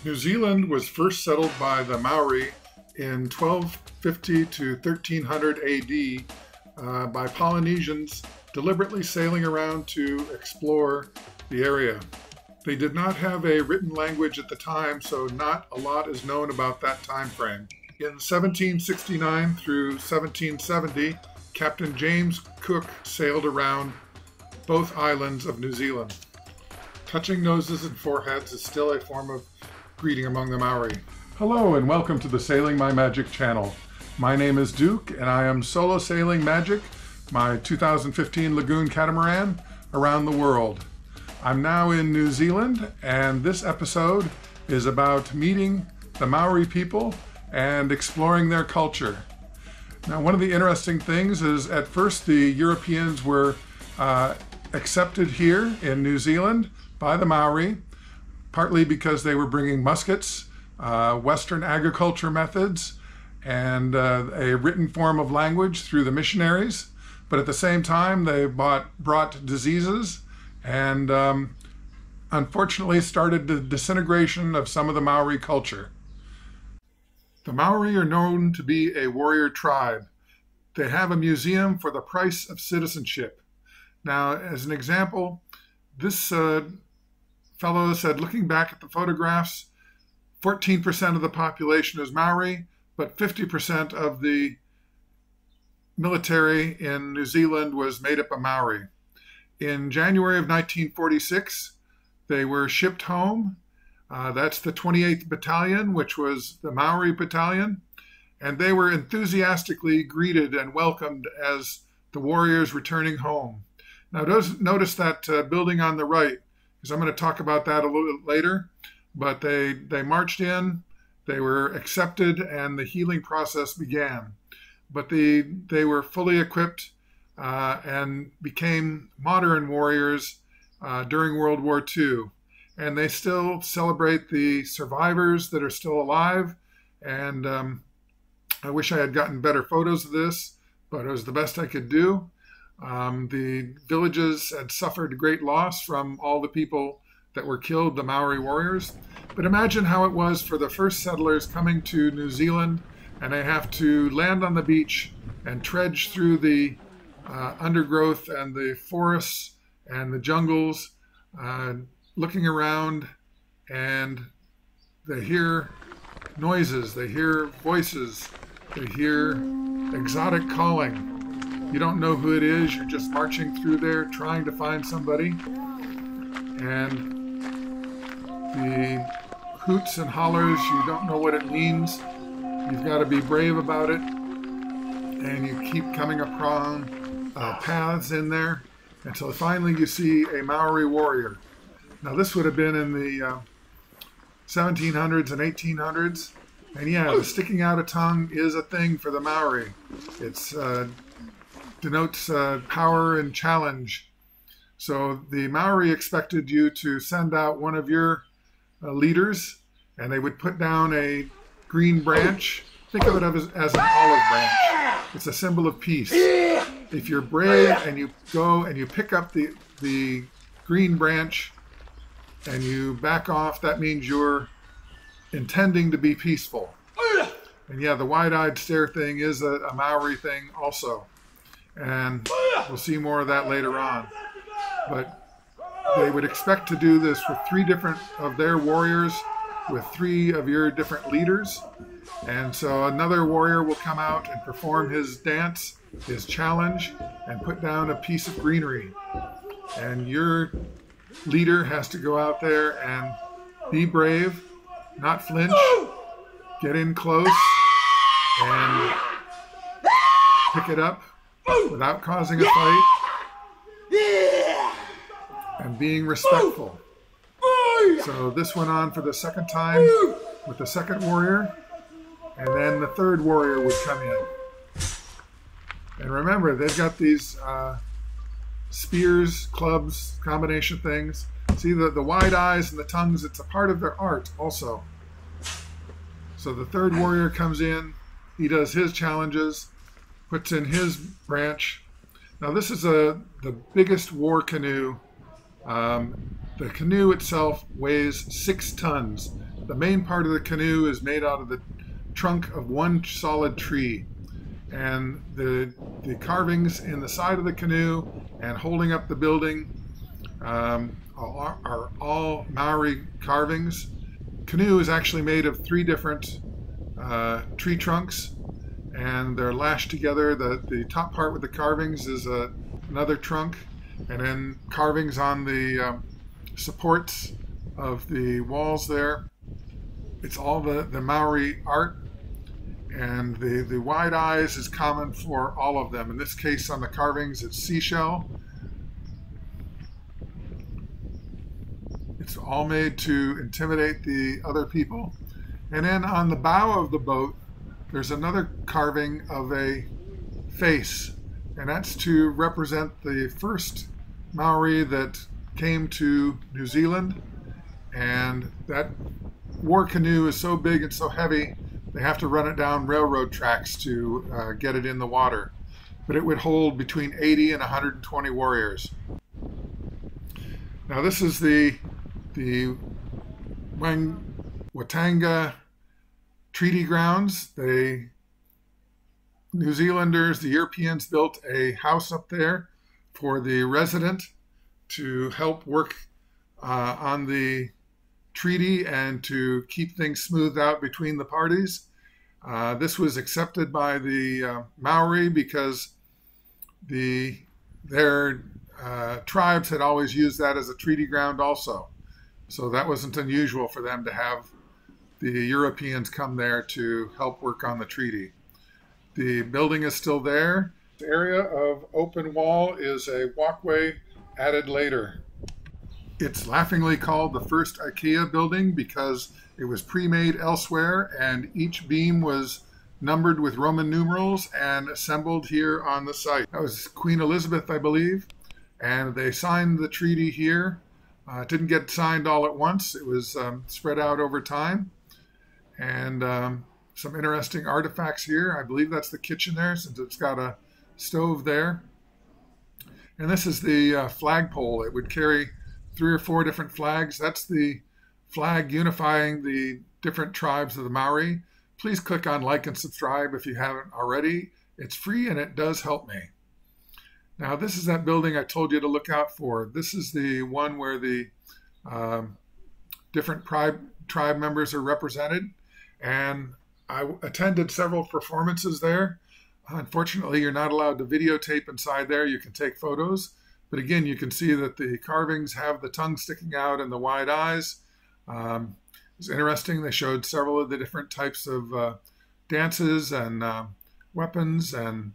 New Zealand was first settled by the Maori in 1250 to 1300 AD by Polynesians deliberately sailing around to explore the area. They did not have a written language at the time, so not a lot is known about that time frame. In 1769 through 1770, Captain James Cook sailed around both islands of New Zealand. Touching noses and foreheads is still a form of greeting among the Maori. Hello and welcome to the Sailing My Magic channel. My name is Duke and I am solo sailing Magic, my 2015 Lagoon catamaran, around the world. I'm now in New Zealand and this episode is about meeting the Maori people and exploring their culture. Now, one of the interesting things is at first the Europeans were accepted here in New Zealand by the Maori, partly because they were bringing muskets, Western agriculture methods, and a written form of language through the missionaries. But at the same time, they brought diseases and unfortunately started the disintegration of some of the Maori culture. The Maori are known to be a warrior tribe. They have a museum for the price of citizenship. Now, as an example, this fellow said, looking back at the photographs, 14% of the population is Maori, but 50% of the military in New Zealand was made up of Maori. In January of 1946, they were shipped home. That's the 28th Battalion, which was the Maori Battalion, and they were enthusiastically greeted and welcomed as the warriors returning home. Now, notice that building on the right, because I'm going to talk about that a little bit later, but they marched in, they were accepted, and the healing process began. But they were fully equipped and became modern warriors during World War II. And they still celebrate the survivors that are still alive. And I wish I had gotten better photos of this, but it was the best I could do. The villages had suffered great loss from all the people that were killed, the Maori warriors. But imagine how it was for the first settlers coming to New Zealand, and they have to land on the beach and trudge through the undergrowth and the forests and the jungles, looking around, and they hear noises, they hear voices, they hear exotic calling. You don't know who it is, you're just marching through there trying to find somebody. And the hoots and hollers, you don't know what it means. You've got to be brave about it. And you keep coming upon paths in there until finally you see a Maori warrior. Now this would have been in the 1700s and 1800s. And yeah, the sticking out a tongue is a thing for the Maori. It's denotes power and challenge. So the Maori expected you to send out one of your leaders, and they would put down a green branch. Think of it as an olive branch. It's a symbol of peace. If you're brave and you go and you pick up the green branch and you back off, that means you're intending to be peaceful. And yeah, the wide-eyed stare thing is a Maori thing also. And we'll see more of that later on. But they would expect to do this with 3 different of their warriors, with 3 of your different leaders. And so another warrior will come out and perform his dance, his challenge, and put down a piece of greenery. And your leader has to go out there and be brave, not flinch, get in close, and pick it up without causing a fight, and being respectful. So this went on for the second time with the second warrior, and then the third warrior would come in. And remember, they've got these spears, clubs, combination things. See the wide eyes and the tongues, it's a part of their art also. So the third warrior comes in, he does his challenges, puts in his branch. Now this is the biggest war canoe. The canoe itself weighs 6 tons. The main part of the canoe is made out of the trunk of one solid tree. And the carvings in the side of the canoe and holding up the building are all Maori carvings. Canoe is actually made of 3 different tree trunks, and they're lashed together. The top part with the carvings is another trunk, and then carvings on the supports of the walls there. It's all the Maori art, and the wide eyes is common for all of them. In this case, on the carvings, it's seashell. It's all made to intimidate the other people. And then on the bow of the boat, there's another carving of a face, and that's to represent the first Maori that came to New Zealand. And that war canoe is so big and so heavy, they have to run it down railroad tracks to get it in the water. But it would hold between 80 and 120 warriors. Now this is the Waitangi treaty grounds. The New Zealanders, the Europeans, built a house up there for the resident to help work on the treaty and to keep things smoothed out between the parties. This was accepted by the Maori because their tribes had always used that as a treaty ground also. So that wasn't unusual for them to have the Europeans come there to help work on the treaty. The building is still there. The area of open wall is a walkway added later. It's laughingly called the first IKEA building because it was pre-made elsewhere, and each beam was numbered with Roman numerals and assembled here on the site. That was Queen Elizabeth, I believe, and they signed the treaty here. It didn't get signed all at once. It was spread out over time. And some interesting artifacts here. I believe that's the kitchen there, since it's got a stove there. And this is the flagpole. It would carry 3 or 4 different flags. That's the flag unifying the different tribes of the Maori. Please click on like and subscribe if you haven't already. It's free and it does help me. Now this is that building I told you to look out for. This is the one where the different tribe members are represented. And I attended several performances there. Unfortunately, you're not allowed to videotape inside there. You can take photos. But again, you can see that the carvings have the tongue sticking out and the wide eyes. It's interesting. They showed several of the different types of dances and weapons, and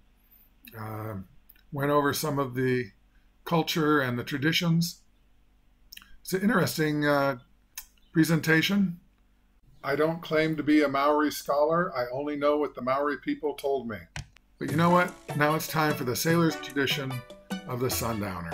went over some of the culture and the traditions. It's an interesting presentation. I don't claim to be a Maori scholar. I only know what the Maori people told me. But you know what? Now it's time for the sailor's tradition of the sundowner.